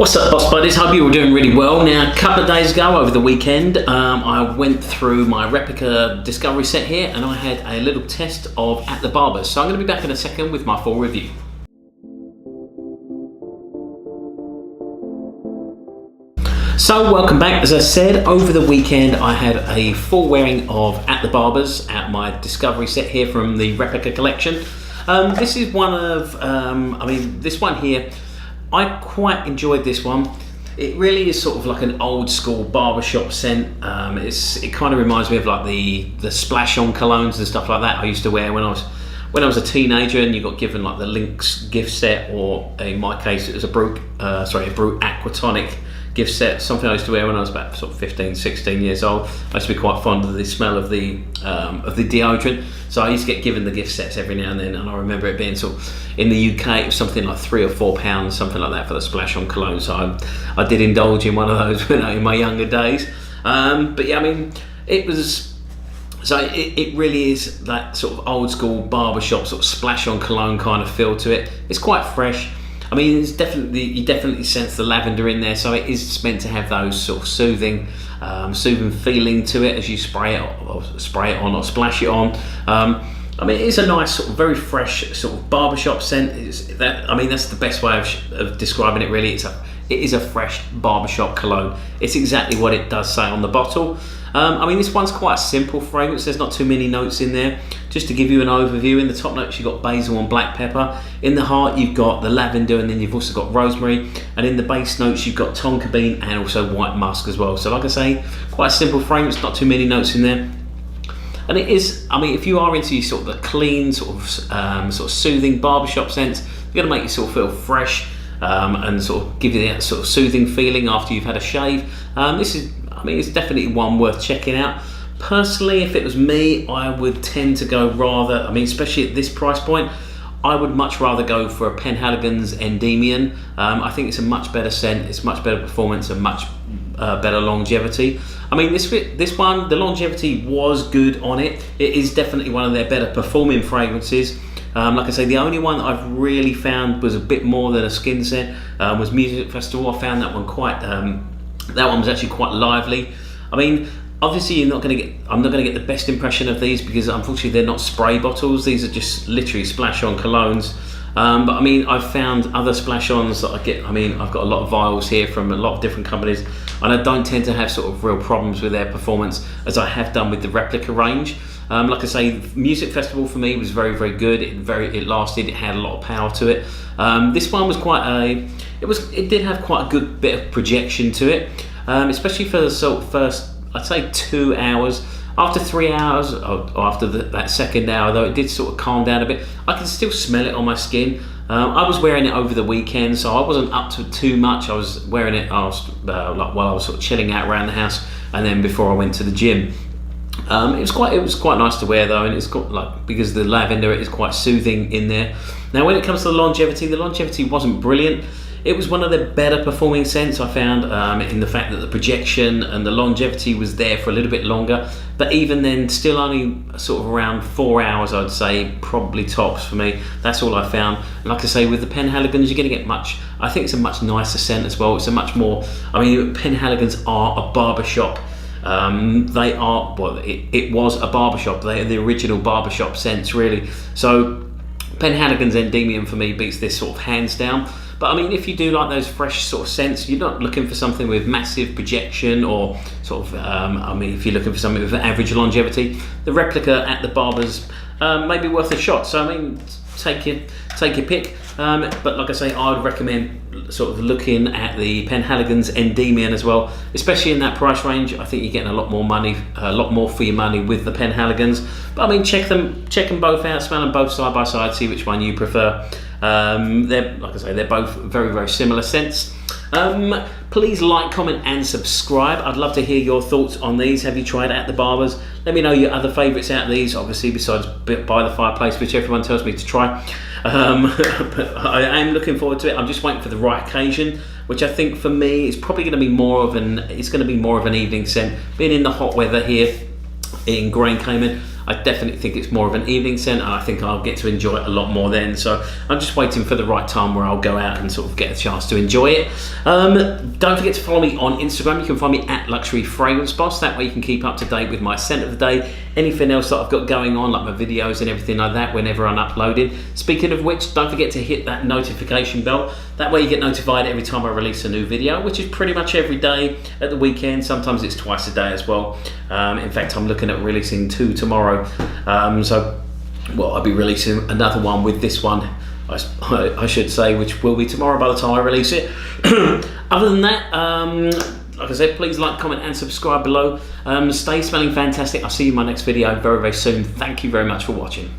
What's up, boss buddies? Hope you're all doing really well. Now, a couple of days ago over the weekend, I went through my Replica discovery set here and I had a little test of at the Barbers. So I'm going to be back in a second with my full review. So welcome back. As I said, over the weekend I had a full wearing of at the Barbers at my discovery set here from the Replica collection. This is one of, this one here, I quite enjoyed this one. It really is sort of like an old school barbershop scent. It kind of reminds me of like the splash on colognes and stuff like that I used to wear when I was a teenager, and you got given like the Lynx gift set, or in my case it was a Brute Aquatonic gift set, something I used to wear when I was about sort of 15, 16 years old. I used to be quite fond of the smell of the deodorant, so I used to get given the gift sets every now and then, and I remember it being sort of, in the UK it was something like £3 or £4, something like that, for the splash on cologne, so I did indulge in one of those in my younger days. But yeah, I mean, it was, so it really is that sort of old school barbershop sort of splash on cologne kind of feel to it. It's quite fresh. I mean, you definitely sense the lavender in there, so it is meant to have those sort of soothing feeling to it as you spray it on or splash it on. I mean, it's a nice sort of very fresh sort of barbershop scent. That's the best way of describing it really. It is a fresh barbershop cologne. It's exactly what it does say on the bottle. I mean, this one's quite a simple fragrance. There's not too many notes in there. Just to give you an overview, in the top notes you've got basil and black pepper. In the heart you've got the lavender, and then you've also got rosemary. And in the base notes you've got tonka bean and also white musk as well. So like I say, quite a simple fragrance, not too many notes in there. And it is, I mean, if you are into sort of the clean, sort of soothing barbershop scents, you're going to make you sort of feel fresh and sort of give you that sort of soothing feeling after you've had a shave. It's definitely one worth checking out. Personally, if it was me, I would tend to go rather, especially at this price point, I would much rather go for a Penhaligon's Endymion. I think it's a much better scent, it's much better performance, and much better longevity. I mean, this one, the longevity was good on it. It is definitely one of their better performing fragrances. Like I say, the only one that I've really found was a bit more than a skin scent was Music Festival. I found that one that one was actually quite lively. I mean, obviously I'm not going to get the best impression of these because unfortunately they're not spray bottles. These are just literally splash on colognes. But I mean, I've found other splash-ons that I get. I mean, I've got a lot of vials here from a lot of different companies, and I don't tend to have sort of real problems with their performance as I have done with the Replica range. Like I say, Music Festival for me was very, very good. It lasted. It had a lot of power to it. This one was it did have quite a good bit of projection to it, especially for the sort of first, I'd say 2 hours. After 3 hours, or after that second hour though, it did sort of calm down a bit. I can still smell it on my skin. I was wearing it over the weekend, so I wasn't up to too much. I was wearing it while I was sort of chilling out around the house, and then before I went to the gym. It was quite nice to wear though, and it's got because the lavender is quite soothing in there. Now, when it comes to the longevity wasn't brilliant. It was one of the better performing scents I found, in the fact that the projection and the longevity was there for a little bit longer. But even then, still only sort of around 4 hours, I'd say, probably tops for me. That's all I found. And like I say, with the Penhaligons, you're going to get I think it's a much nicer scent as well. It's a much more, Penhaligons are a barbershop. They are, it was a barbershop. They are the original barbershop scents, really. So Penhaligon's Endymion for me beats this sort of hands down. But I mean, if you do like those fresh sort of scents, you're not looking for something with massive projection or sort of, if you're looking for something with average longevity, the Replica at the Barbers may be worth a shot. So I mean, take your pick. But like I say, I would recommend sort of looking at the Penhaligon's Endymion as well, especially in that price range. I think you're getting a lot more for your money with the Penhaligons. But I mean, check them both out, smell them both side by side, see which one you prefer. They're both very, very similar scents. Please like, comment and subscribe. I'd love to hear your thoughts on these. Have you tried at the Barbers? Let me know your other favourites out of these, obviously besides By the Fireplace, which everyone tells me to try. But I am looking forward to it. I'm just waiting for the right occasion, which I think for me is probably going to be more of an evening scent. Being in the hot weather here in Grand Cayman, I definitely think it's more of an evening scent, and I think I'll get to enjoy it a lot more then. So I'm just waiting for the right time where I'll go out and sort of get a chance to enjoy it. Don't forget to follow me on Instagram. You can find me at Luxury Fragrance Boss. That way you can keep up to date with my scent of the day, anything else that I've got going on, like my videos and everything like that, whenever I'm uploading. Speaking of which, don't forget to hit that notification bell. That way you get notified every time I release a new video, which is pretty much every day at the weekend. Sometimes it's twice a day as well. In fact, I'm looking at releasing 2 tomorrow. I'll be releasing another one with this one, I should say, which will be tomorrow by the time I release it. Other than that, like I said, please like, comment and subscribe below. Stay smelling fantastic. I'll see you in my next video very, very soon. Thank you very much for watching.